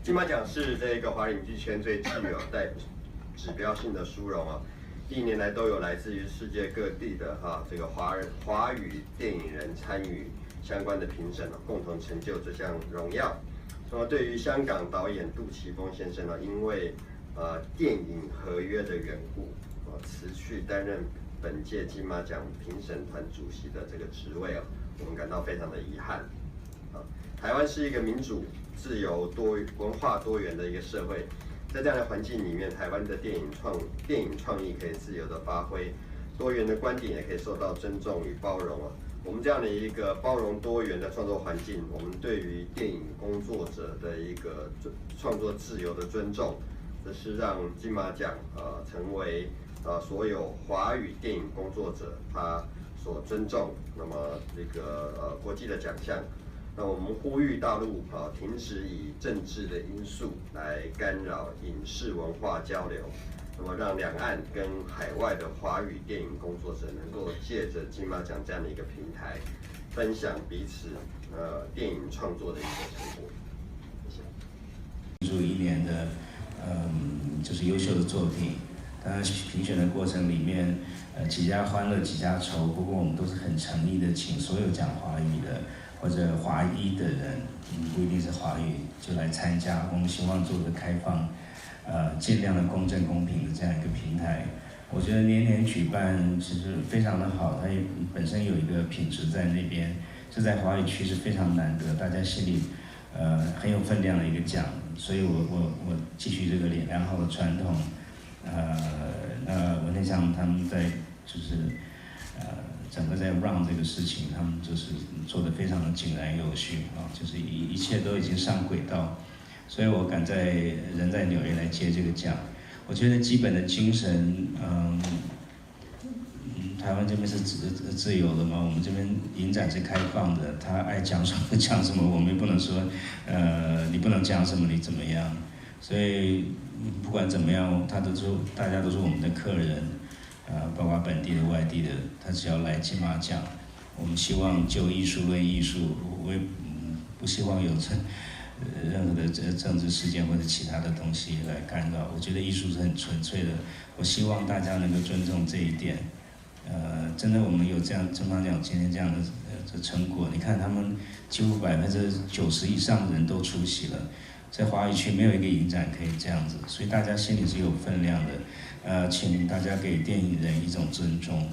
金马奖是这个华语影剧圈最具有指标性的殊荣啊，历年来都有来自于世界各地的这个华语电影人参与相关的评审共同成就这项荣耀。那么对于香港导演杜琪峰先生呢，因为电影合约的缘故，辞去担任本届金马奖评审团主席的这个职位我们感到非常的遗憾。台湾是一个民主、自由、文化多元的一个社会，在这样的环境里面，台湾的电影创意可以自由的发挥，多元的观点也可以受到尊重与包容我们这样的一个包容多元的创作环境，我们对于电影工作者的一个创作自由的尊重，这是让金马奖成为所有华语电影工作者他所尊重，那么这个国际的奖项。那我们呼吁大陆停止以政治的因素来干扰影视文化交流，那么让两岸跟海外的华语电影工作者能够借着金马奖这样的一个平台，分享彼此电影创作的一个成果。谢谢。入一年的就是优秀的作品，当然评选的过程里面几家欢乐几家愁，不过我们都是很诚意的，请所有讲华语的或者华裔的人，不一定是华语，就来参加。我们希望做个开放，尽量的公正公平的这样一个平台。我觉得年年举办其实非常的好，它也本身有一个品质在那边，这在华语区是非常难得，大家心里很有分量的一个奖。所以我继续这个良好的传统。文天祥他们在就是整个在 run 这个事情，他们就是做得非常的井然有序就是一切都已经上轨道，所以我敢人在纽约来接这个奖。我觉得基本的精神，台湾这边是自由的嘛，我们这边影展是开放的，他爱讲什么讲什么，我们也不能说你不能讲什么你怎么样，所以不管怎么样，大家都是我们的客人。包括本地的、外地的，他只要来金马奖，我们希望就艺术论艺术，我也不希望有任何的政治事件或者其他的东西来干扰。我觉得艺术是很纯粹的，我希望大家能够尊重这一点。真的我们有这样金马奖今天这样的成果，你看他们几乎90%以上的人都出席了。在华语区没有一个影展可以这样子，所以大家心里是有分量的。请大家给电影人一种尊重，